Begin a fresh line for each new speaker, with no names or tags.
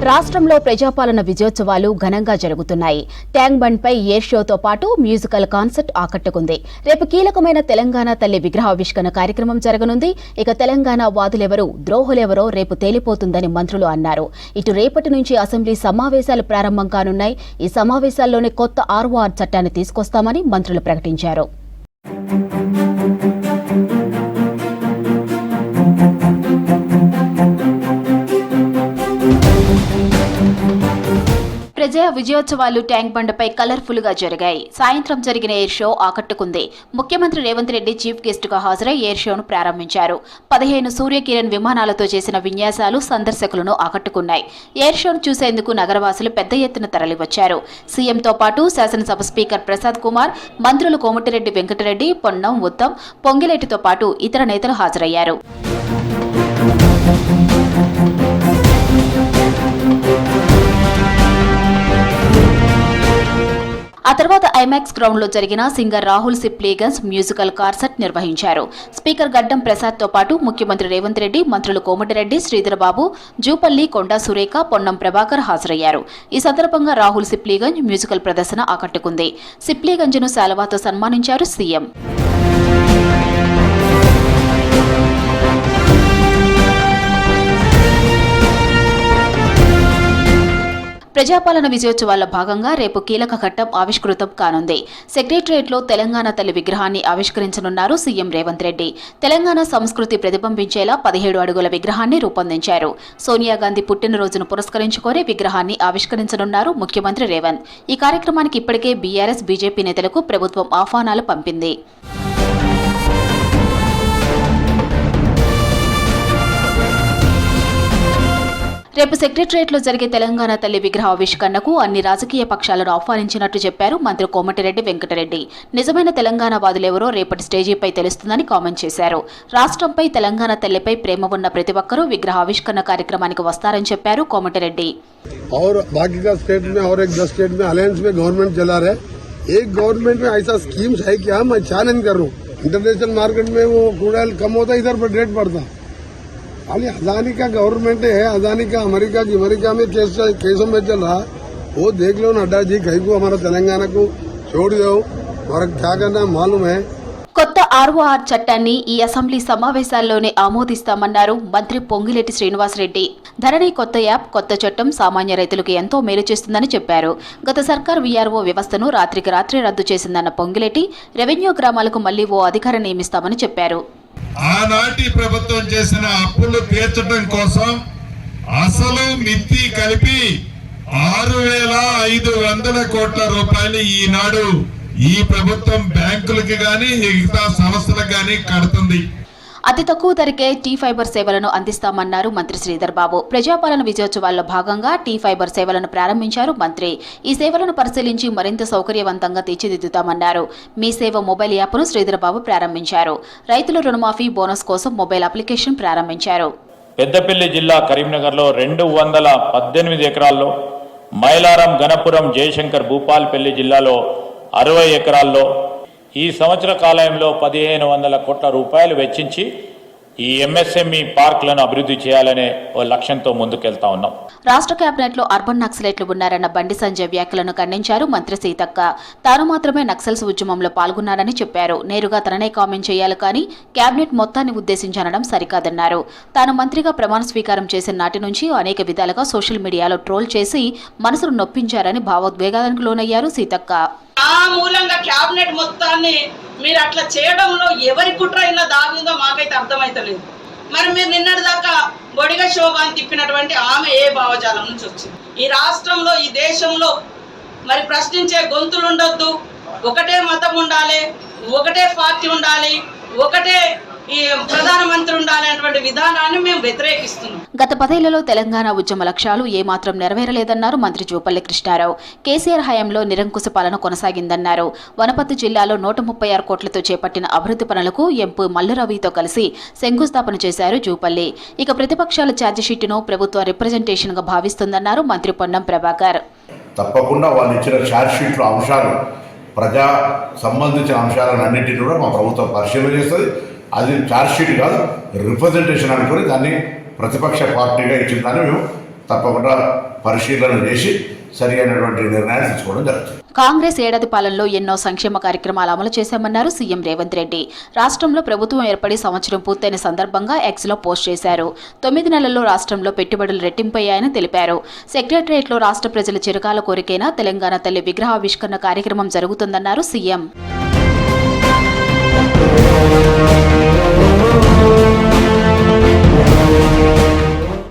రాష్ట్రంలో ప్రజాపాలన విజయోత్సవాలు ఘనంగా జరుగుతున్నాయి. ట్యాంక్ బండ్ పై ఎయిర్ షోతో పాటు మ్యూజికల్ కాన్సర్ట్ ఆకట్టుకుంది. రేపు కీలకమైన తెలంగాణ తల్లి విగ్రహావిష్కరణ కార్యక్రమం జరగనుంది. ఇక తెలంగాణ వాదులెవరో ద్రోహులెవరో రేపు తేలిపోతుందని మంత్రులు అన్నారు. ఇటు రేపటి నుంచి అసెంబ్లీ సమావేశాలు ప్రారంభం కానున్నాయి. ఈ సమావేశాల్లోనే కొత్త ఆర్ఓఆర్ చట్టాన్ని తీసుకొస్తామని మంత్రులు ప్రకటించారు. ప్రజా విజయోత్సవాలు ట్యాంక్ బండ్పై కలర్ఫుల్ గా జరిగాయి. సాయంత్రం జరిగిన ఎయిర్ షో ఆకట్టుకుంది. ముఖ్యమంత్రి రేవంత్ రెడ్డి చీఫ్ గెస్ట్ గా హాజరై ఎయిర్ షోను ప్రారంభించారు. 15 సూర్యకిరణ్ విమానాలతో చేసిన విన్యాసాలు సందర్శకులను ఆకట్టుకున్నాయి. ఎయిర్ షోను చూసేందుకు నగరవాసులు పెద్ద ఎత్తున తరలివచ్చారు. సీఎంతో పాటు శాసనసభ స్పీకర్ ప్రసాద్ కుమార్, మంత్రులు కోమటిరెడ్డి వెంకటరెడ్డి, పొన్నం ఉత్తమ్, పొంగిలేటితో పాటు ఇతర నేతలు హాజరయ్యారు. ఆ తర్వాత ఐమాక్స్ గ్రౌండ్ లో జరిగిన సింగర్ రాహుల్ సిప్లీగన్స్ మ్యూజికల్ కాన్సర్ట్ నిర్వహించారు. స్పీకర్ గడ్డం ప్రసాద్ తో పాటు ముఖ్యమంత్రి రేవంత్ రెడ్డి, మంత్రులు కోమటిరెడ్డి, శ్రీధరబాబు, జూపల్లి, కొండా సురేఖ, పొన్నం ప్రభాకర్ హాజరయ్యారు. ఈ సందర్భంగా రాహుల్ సిప్లీగంజ్ మ్యూజికల్ ప్రదర్శన ఆకట్టుకుంది. సిప్లీగంజ్ ను శాలువాతో సన్మానించారు సీఎం. ప్రజాపాలన విజయోత్సవాల్లో భాగంగా రేపు కీలక ఘట్టం ఆవిష్కృతం కానుంది. సెక్రటరియట్లో తెలంగాణ తల్లి విగ్రహాన్ని ఆవిష్కరించనున్నారు సీఎం రేవంత్ రెడ్డి. తెలంగాణ సంస్కృతి ప్రతిబింబించేలా 17 అడుగుల విగ్రహాన్ని రూపొందించారు. సోనియా గాంధీ పుట్టినరోజును పురస్కరించుకొని విగ్రహాన్ని ఆవిష్కరించనున్నారు ముఖ్యమంత్రి రేవంత్. ఈ కార్యక్రమానికి ఇప్పటికే బీఆర్ఎస్, బీజేపీ నేతలకు ప్రభుత్వం ఆహ్వానాలు పంపింది. రేపు సెక్రటరియట్లో జరిగే తెలంగాణ తల్లి విగ్రహావిష్కరణకు అన్ని రాజకీయ పక్షాలను ఆహ్వానించినట్టు చెప్పారు మంత్రి కోమటిరెడ్డి వెంకటరెడ్డి. నిజమైన తెలంగాణ వాదులెవరో రేపటి స్టేజీపై తెలుస్తుందని కామెంట్ చేశారు. రాష్ట్రంపై, తెలంగాణ తల్లిపై ప్రేమ ఉన్న ప్రతి ఒక్కరూ విగ్రహావిష్కరణ కార్యక్రమానికి వస్తారని చెప్పారు కోమటిరెడ్డి.
इंटरनेशनल मार्केट में वो क्रूड ऑयल कम होता है, इधर पर रेट बढ़ता. खाली अदानी का गवर्नमेंट है, अदानी का अमेरिका में केसों में चल रहा. वो देख लो नड्डा जी, कहीं को हमारा तेलंगाना को छोड़ दो, हमारा क्या करना मालूम है.
కొత్త ఆర్ఓఆర్ చట్టాన్ని ఈ అసెంబ్లీ సమావేశాల్లోనే ఆమోదిస్తామన్నారు మంత్రి పొంగిలేటి శ్రీనివాసరెడ్డి. ధరణి కొత్త యాప్, కొత్త చట్టం సామాన్య రైతులకు ఎంతో మేలు చేస్తుందని చెప్పారు. గత సర్కార్ వీఆర్ఓ వ్యవస్థను రాత్రికి రాత్రే రద్దు చేసిందన్న పొంగిలేటి, రెవెన్యూ గ్రామాలకు మళ్లీ ఓ అధికారం నియమిస్తామని చెప్పారు.
ఆనాటి ప్రభుత్వం చేసిన అప్పులు తీర్చడం కోసం అసలు మిత్తి కలిపి 6,500 కోట్ల రూపాయలు ఈనాడు ఈ ప్రభుత్వం బ్యాంకులకి గాని మిగతా సంస్థలకు గాని కడుతుంది.
అతి తక్కువ ధరకే టీ ఫైబర్ సేవలను అందిస్తామన్నారు మంత్రి శ్రీధర్బాబు. ప్రజాపాలన విజయోత్సవాల్లో భాగంగా టీ ఫైబర్ సేవలను ప్రారంభించారు మంత్రి. ఈ సేవలను పరిశీలించి మరింత సౌకర్యవంతంగా తీర్చిదిద్దుతామన్నారు. మీ సేవ మొబైల్ యాప్ను శ్రీధర్బాబు ప్రారంభించారు. రైతుల రుణమాఫీ బోనస్ కోసం మొబైల్ అప్లికేషన్ ప్రారంభించారు.
పెద్దపల్లి జిల్లా కరీంనగర్లో 218 ఎకరాల్లో, మైలారం, గణపురం, జయశంకర్, భూపాల్పల్లి జిల్లాలో 60 ఎకరాల్లో ఈ సంవత్సర కాలంలో 1,500 కోట్ల రూపాయలు వెచ్చించి ఈ ఎంఎస్ఎంఈ పార్కులను అభివృద్ధి చేయాలనే ఓ లక్ష్యంతో ముందుకెళ్తా ఉన్నాం.
రాష్ట్ర కేబినెట్ లో అర్బన్ నక్సలైట్లు ఉన్నారన్న బండి సంజయ్ వ్యాఖ్యలను ఖండించారు మంత్రి సీతక్క. తాను మాత్రమే నక్సల్స్ ఉద్యమంలో పాల్గొన్నానని చెప్పారు. నేరుగా తననే కామెంట్ చేయాలి కానీ కేబినెట్ మొత్తాన్ని ఉద్దేశించనడం సరికాదన్నారు. తాను మంత్రిగా ప్రమాణ స్వీకారం చేసిన నాటి నుంచి అనేక విధాలుగా సోషల్ మీడియాలో ట్రోల్ చేసి మనసును నొప్పించారని భావోద్వేగానికి లోనయ్యారు సీతక్క.
ఆ మూలంగా కేబినెట్ మొత్తాన్ని మీరు అట్లా చేయడంలో ఎవరి కుట్ర అయినా దాగిందో మాకైతే అర్థమైతలేదు. మరి మీరు నిన్నటి దాకా బొడిగ శోభ అని తిప్పినటువంటి ఆమె ఏ భావజాలం నుంచి వచ్చింది? ఈ రాష్ట్రంలో, ఈ దేశంలో మరి ప్రశ్నించే గొంతులు ఉండొద్దు, ఒకటే మతం ఉండాలి, ఒకటే పార్టీ ఉండాలి, ఒకటే ఈ ప్రధానమంత్రి ఉండాలి అనేటువంటి విధానాన్ని మేము వ్యతిరేకిస్తున్నాం.
గత 10 ఏళ్లలో తెలంగాణ ఉద్యమ లక్ష్యాలు ఏమాత్రం నెరవేరలేదన్నారు మంత్రి జూపల్లి కృష్ణారావు. కేసీఆర్ హయాంలో నిరంకుశ పాలన కొనసాగిందన్నారు. వనపర్తి జిల్లాలో 136 కోట్లతో చేపట్టిన అభివృద్ధి పనులకు ఎంపీ మల్లురవితో కలిసి శంకుస్థాపన చేశారు జూపల్లి. ఇక ప్రతిపక్షాల ఛార్జిషీట్ను ప్రభుత్వ రిప్రజెంటేషన్ గా భావిస్తుందన్నారు మంత్రి పొన్నం ప్రభాకర్.
తప్పకుండా వాళ్ళు ఇచ్చిన ఛార్జిషీట్లో అంశాలు, ప్రజా సంబంధించిన అంశాలన్నింటినీ కూడా మా ప్రభుత్వం పరిశీలన చేస్తుంది. అది ఛార్జ్షీట్ కాదు, రిప్రజెంటేషన్ అనుకుని దాన్ని ప్రతిపక్ష పార్టీగా ఇచ్చిన దాన్ని మేము తప్పకుండా పరిశీలన చేసి సరి అయినటువంటి నిర్ణయాలు తీసుకోవడం జరుగుతుంది.
కాంగ్రెస్ ఏడాది పాలనలో ఎన్నో సంక్షేమ కార్యక్రమాలు అమలు చేశామన్నారు సీఎం రేవంత్ రెడ్డి. రాష్ట్రంలో ప్రభుత్వం ఏర్పడి సంవత్సరం పూర్తయిన సందర్భంగా ఎక్స్లో పోస్ట్ చేశారు. 9 నెలల్లో రాష్ట్రంలో పెట్టుబడులు రెట్టింపయ్యాయని తెలిపారు. సెక్రటరియట్లో రాష్ట్ర ప్రజల చిరకాల కోరికైన తెలంగాణ తల్లి విగ్రహావిష్కరణ కార్యక్రమం జరుగుతుందన్నారు సీఎం.